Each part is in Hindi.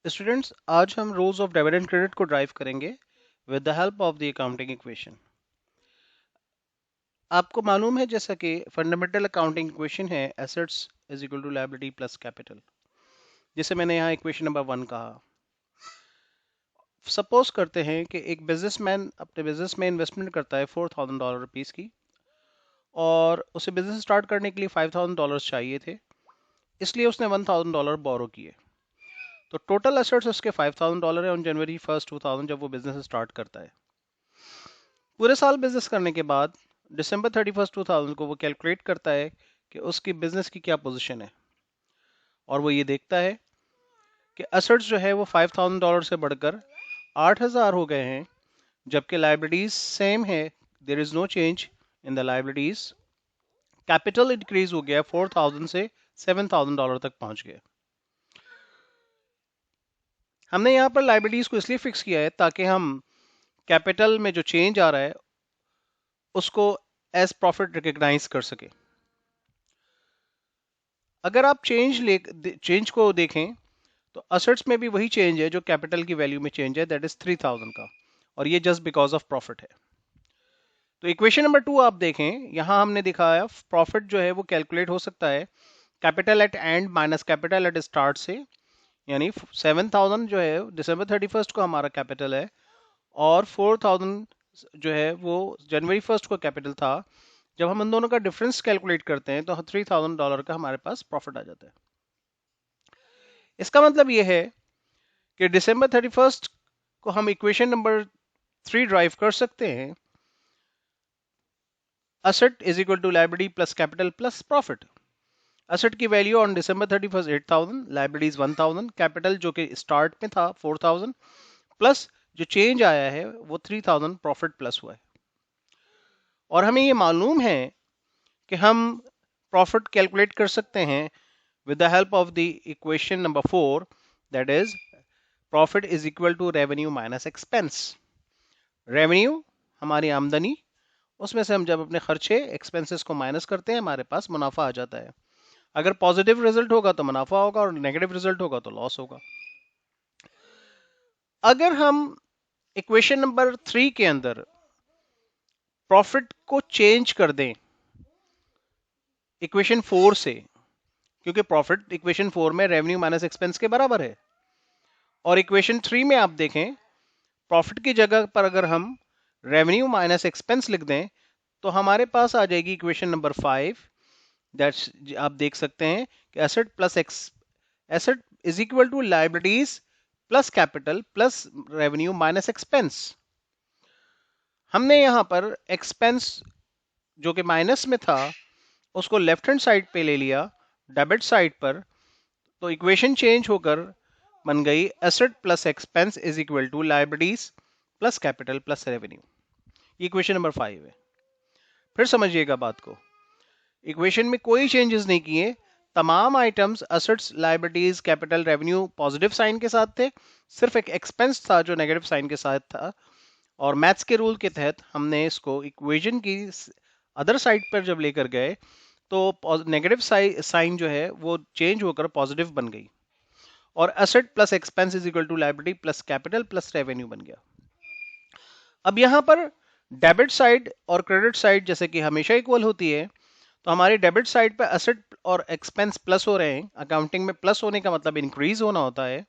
स्टूडेंट्स, आज हम rules of debit and credit को ड्राइव करेंगे with the help of the accounting equation. आपको मालूम है जैसा कि फंडामेंटल अकाउंटिंग इक्वेशन है assets is equal to liability plus capital, जिसे मैंने यहाँ इक्वेशन नंबर 1 कहा। सपोज करते हैं कि एक बिजनेसमैन अपने बिजनेस में इन्वेस्टमेंट करता है $4,000 रुपीस की, और उसे बिजनेस स्टार्ट करने के लिए $5,000 चाहिए थे, इसलिए उसने $1,000 बोरो किए। तो टोटल एसेट्स उसके $5,000 है ऑन जनवरी 1 2000, जब वो बिजनेस स्टार्ट करता है। पूरे साल बिजनेस करने के बाद दिसंबर 31 2000 को वो कैलकुलेट करता है कि उसकी बिजनेस की क्या पोजीशन है, और वो ये देखता है कि एसेट्स जो है वो $5,000 से बढ़कर 8,000 हो गए हैं, जबकि लाइबिलिटीज सेम है, there is no change in the liabilities. Capital increase हो गया 4,000 से $7,000 तक पहुंच गया। हमने यहाँ पर लाइबिलिटीज को इसलिए फिक्स किया है ताकि हम कैपिटल में जो चेंज आ रहा है उसको एज प्रॉफिट रिकग्नाइज कर सके। अगर आप चेंज को देखें तो असेट्स में भी वही चेंज है जो कैपिटल की वैल्यू में चेंज है, दैट इज 3,000 का, और ये जस्ट बिकॉज ऑफ प्रॉफिट है। तो इक्वेशन नंबर 2 आप देखें, यहां हमने दिखाया प्रॉफिट जो है वो कैलकुलेट हो सकता है capital eight and minus capital eight start से, यानी 7,000 जो है दिसंबर 31 को हमारा कैपिटल है, और 4,000 जो है वो जनवरी 1 को कैपिटल था। जब हम इन दोनों का डिफरेंस कैलकुलेट करते हैं तो $3,000 का हमारे पास प्रॉफिट आ जाता है। इसका मतलब ये है कि दिसंबर 31 को हम इक्वेशन नंबर 3 ड्राइव कर सकते हैं, asset is equal to liability plus capital plus profit. Asset की value on December 31 8,000, liabilities 1,000, capital जो कि स्टार्ट में था 4,000, प्लस जो चेंज आया है वो 3,000 प्रॉफिट प्लस हुआ है। और हमें ये मालूम है कि हम प्रॉफिट कैलकुलेट कर सकते हैं with the help of the equation number 4, that is profit is equal to revenue minus expense। Revenue हमारी आमदनी, उसमें से हम जब अपने खर्चे एक्सपेंसेस को माइनस करते हैं हमारे पास मुनाफा आ जाता है। अगर पॉजिटिव रिजल्ट होगा तो मुनाफा होगा और नेगेटिव रिजल्ट होगा तो लॉस होगा। अगर हम इक्वेशन नंबर 3 के अंदर प्रॉफिट को चेंज कर दें इक्वेशन 4 से, क्योंकि प्रॉफिट इक्वेशन 4 में रेवेन्यू माइनस एक्सपेंस के बराबर है, और इक्वेशन 3 में आप देखें प्रॉफिट की जगह पर अगर हम रेवेन्यू माइनस एक्सपेंस लिख दें तो हमारे पास आ जाएगी इक्वेशन नंबर 5, दैट्स आप देख सकते हैं कि asset is equal to liabilities plus capital plus revenue minus expense. हमने यहां पर एक्सपेंस जो कि माइनस में था उसको लेफ्ट हैंड साइड पे ले लिया, डेबिट साइड पर, तो इक्वेशन चेंज होकर बन गई asset plus expense is equal to liabilities plus capital plus revenue. Equation number 5 है। फिर समझिएगा बात को, इक्वेशन में कोई चेंजेस नहीं किए, तमाम items assets liabilities capital revenue positive sign के साथ थे, सिर्फ एक एक्सपेंस था जो नेगेटिव साइन के साथ था, और मैथ्स के रूल के तहत हमने इसको इक्वेशन की अदर साइड पर जब लेकर गए तो नेगेटिव साइन जो है वो चेंज होकर पॉजिटिव बन गई, और asset plus expense is equal to liability plus capital plus revenue बन गया। अब यहां पर डेबिट साइड और क्रेडिट साइड जैसे कि हमेशा इक्वल होती है, तो हमारी डेबिट साइड पे एसेट और एक्सपेंस प्लस हो रहे हैं, अकाउंटिंग में प्लस होने का मतलब इंक्रीज होना होता है,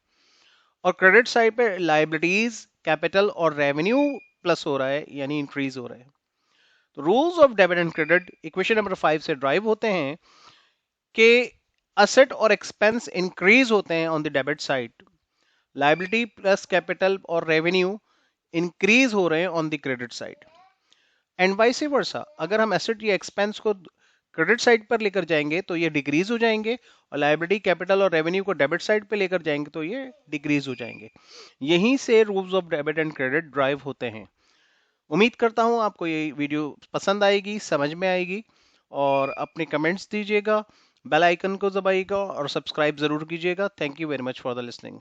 और क्रेडिट साइड पे लायबिलिटीज कैपिटल और रेवेन्यू प्लस हो रहा है, यानी इंक्रीज हो रहा है। तो rules of debit and credit equation number 5 से ड्राइव होते हैं कि असेट और एक्सपेंस इंक्रीज होते हैं on the debit side, liability plus capital और रेवेन्यू इंक्रीज हो रहे हैं on the credit side, and vice versa. अगर हम एसेट या एक्सपेंस को क्रेडिट साइड पर लेकर जाएंगे तो ये डिक्रीज हो जाएंगे, और लायबिलिटी कैपिटल और रेवेन्यू को डेबिट साइड पे लेकर जाएंगे तो ये डिक्रीज हो जाएंगे। यहीं से rules of debit and credit drive होते हैं। उम्मीद करता हूँ आपको ये वीडियो पसंद आएगी, समझ में आएगी, और अपने कमेंट्स दीजिएगा, बेल आइकन को दबाइएगा और सब्सक्राइब जरूर कीजिएगा। Thank you very much for the listening.